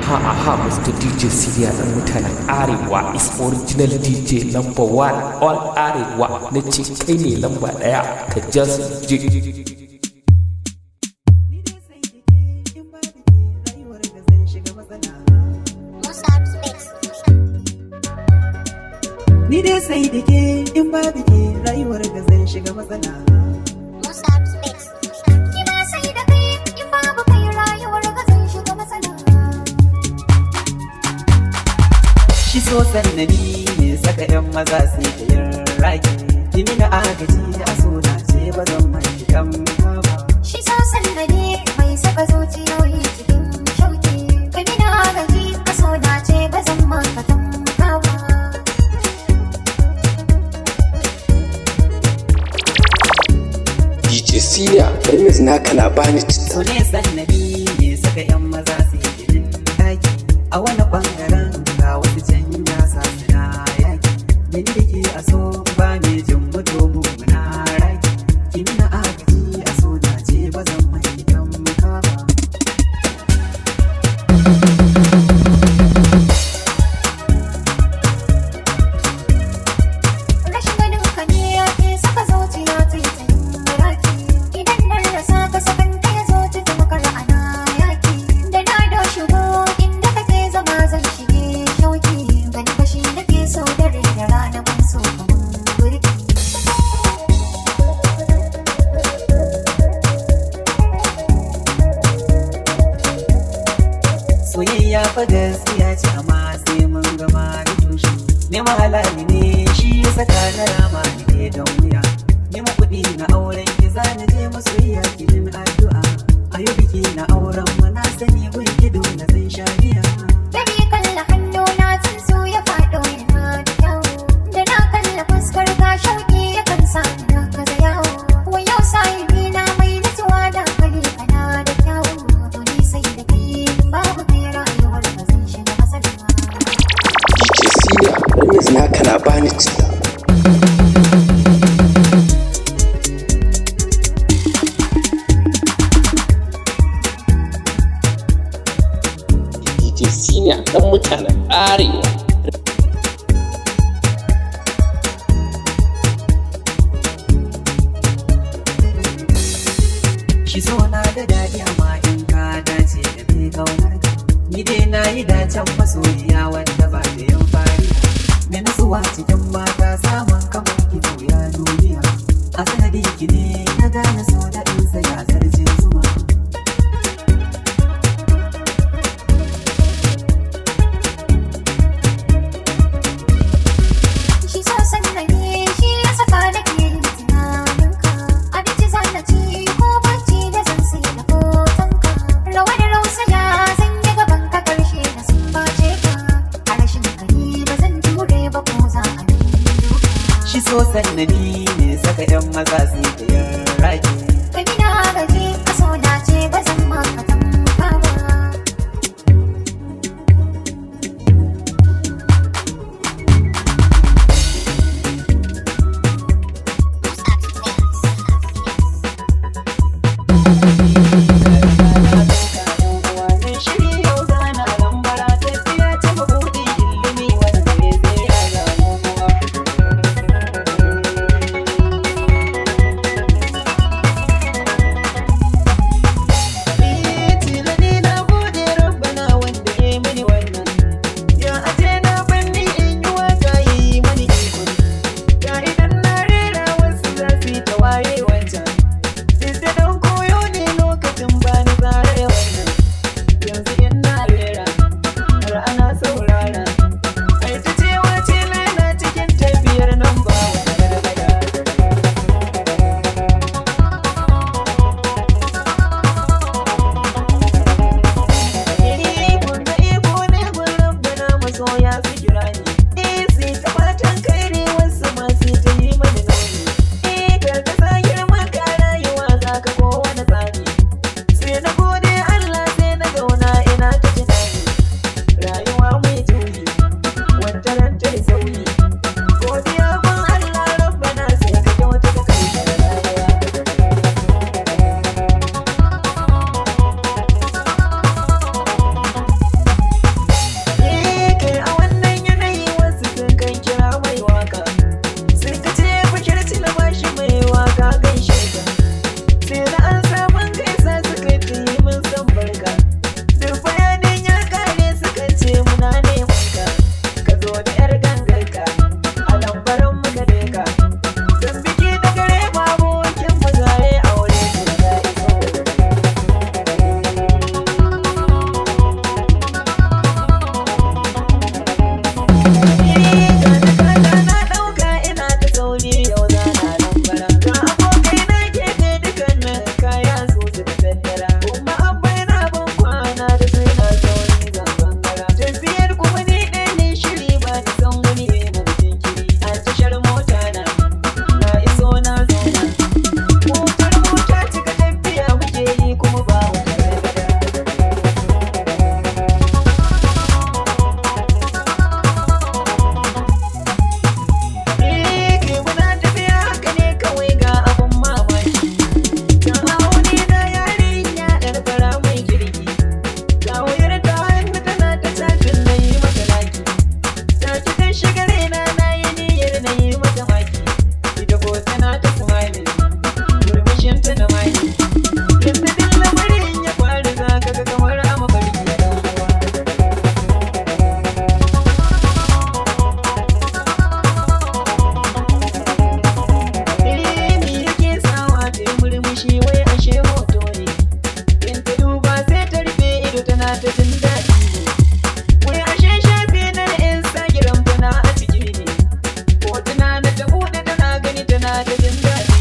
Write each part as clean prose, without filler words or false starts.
Ha Mr. DJ Syria ɗan mutanen Arewa is original DJ number 1 all Arewa na ce kai ne lamba ɗaya ka just jig. Ni dai sai da ke in babu ke rayuwar ga zan shiga matsala. Shi so sannani ne saka 'yan maza su da yin raki. Kimi na agaji a suna ce ba zan mai kan ba. Shi so sannani mai saka zuciyoyi cikin shauki. Kimi na agaji a suna ce ba zan maka kan ba. DJ Syria remix naka na bani citta. So ne sannani ne saka 'yan maza su da yin raki. A wani bangaren ga wasu can ya sa suna yaki. Ni da ke a so ba me jin mutu muna raki. Kimi na agaji a suna ce ba zan mai kan ba. Rashin ganin ka ne ya ke saka zuciya ta yi raki. Idan na rasa ka sakan ta ya zo cikin makara ana yaki. Da na do shigo inda kake zama zan shige shauki. Gani bashi nake so dare da rana ban so kaman burki. Soyayya fa gaskiya ce amma sai mun gama da tushe. Neman halali ne shi ya saka na rama ne don wuya. Neman kuɗi na auren ki za ni je masoyiya ki min addu'a. A yau biki na auren mu na sani gun ki dole zan sha biya. Dare kalla hannu na tun so ya faɗo yana da kyau. Da na kalla fuskar ka shauki ya kan sa na kaza yawo. Wai yau sahibi na mai nutsuwa da hali kana da kyau. To ni sai da kai babu kai rayuwar ba zan shiga matsala. DJ Syria remix naka na bani citta. DJ Syria ɗan mutanen Arewa. Shi so na da daɗi amma in ka dace da mai kaunar ka. Ni dai na yi dacen masoyiya wanda ba da yin fari. Da nutsuwa cikin mata samun kamar ki ya duniya. A sanadin ki ne na gane so da in saya zarce zuma. Shi so sannani shi ya saka nake yin tunaninka. Abinci zan na ci ko bacci da zan sai da hotonka. Rawar rausaya zan yi gaban ka karshe na sumbace ka. A rashin gani ba zan jure ba ko za a min duka. Shi so sannani ne saka 'yan maza su da yin raki. Kami na gaji ka so dace ba zan maka tamka ba. ta jin daɗi wai ashe shafi na Instagram tana a ciki ne hotuna na ta buɗe tana gani tana ta jin daɗi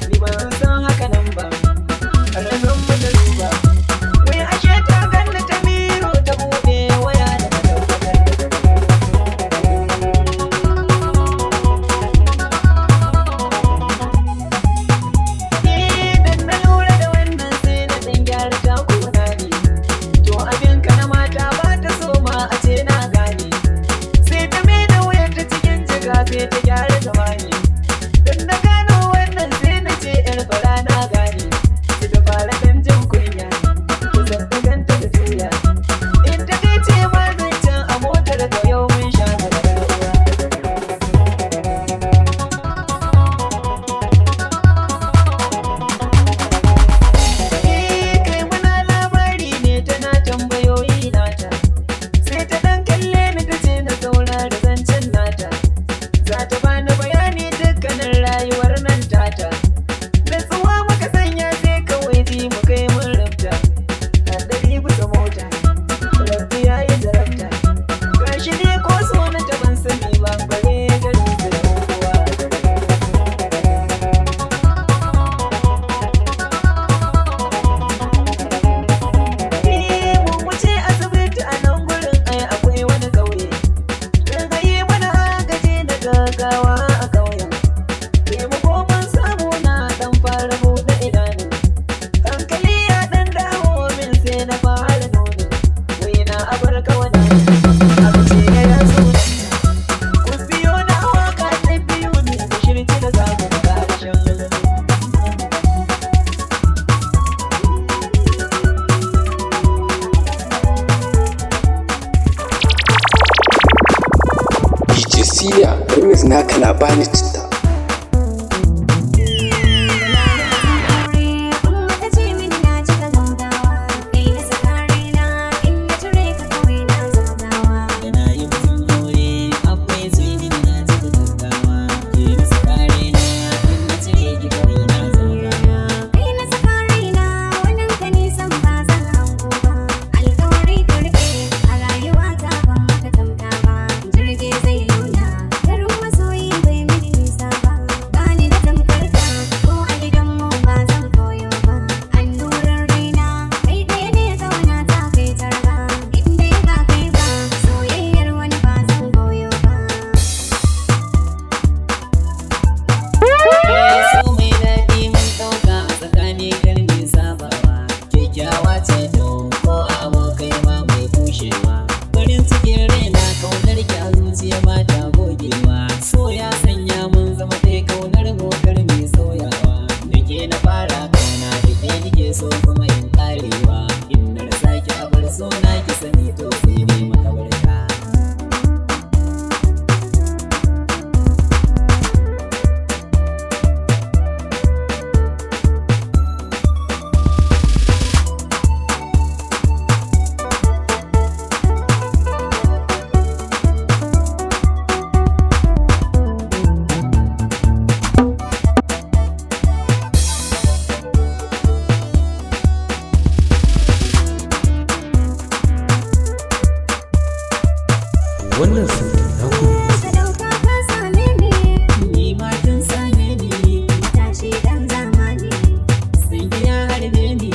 ni ban san haka nan ba ƙarfin mata duba wai ashe ta ganna ta miro ta buɗe waya da ta tabbatar idan na lura da wannan sai na ɗan gyara takuna ne to abin ka na mata ba ta so ma a ce na gane sai ta mai da wayar ta cikin jiga sai ta gyara zama ne don na gano wannan sai na ce yar fara na gane sai ta fara ɗan jin kunya kusan ta ganta da juya in ta kai ce ma zancen a motar da yau mun sha na da rayuwa kai muna labari ne tana tambayoyi nata sai ta dan kalle ni ta ce na saurari zancen nata za ta bani bayani dukkanin rayuwar nan tata natsuwa muka sanya sai kawai ji mu kai mun rubta haddari bisa mota rabbi ya yi zarabta gashi ne ko so na ta ban sani ba bare gari da kowa mun wuce asibiti a nan gurin ai akwai wani ƙauye daga yi mana agaji da gaggawa a ƙauyen taimako mun samu na ɗan fara buɗe idanu hankali ya ɗan dawo min sai na fara nuni wai na abar kawana abu ce ya yaso ku biyo na waka ta biyu ne da shirci da zamu ƙarshen DJ Siya remix naka na bani citta. yana yi mutum aure akwai zuini da na cika gaggawa ke masa kare na in na cire ki kawai na zaurawa so mai daɗi mun ɗauka a tsakani karni sabawa kyakkyawa ce to ko a abokai ma mai kushewa farin cikin raina kaunar ki a zuciya ba ta gogewa so ya sanya mun zama ɗaya kaunar gokar mai sauyawa da ke na fara kauna da ke nike so kuma in ƙarewa in na rasa ki a bar so na ki sani to sai dai makabarta wannan sautin na gudu ni ma kin same ni sai ki ya harbe ni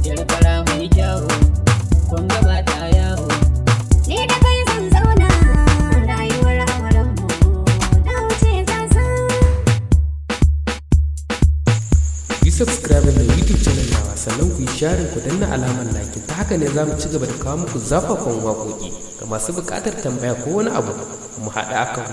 yar fara mai kyawu kun gaba ta yawo yi subscribe da YouTube channel nawa sannan ku yi sharing ku danna alamar like ta haka ne za mu ci gaba da kawo muku zafafan waƙoƙi ga masu buƙatar tambaya ko wani abu mu haɗa akan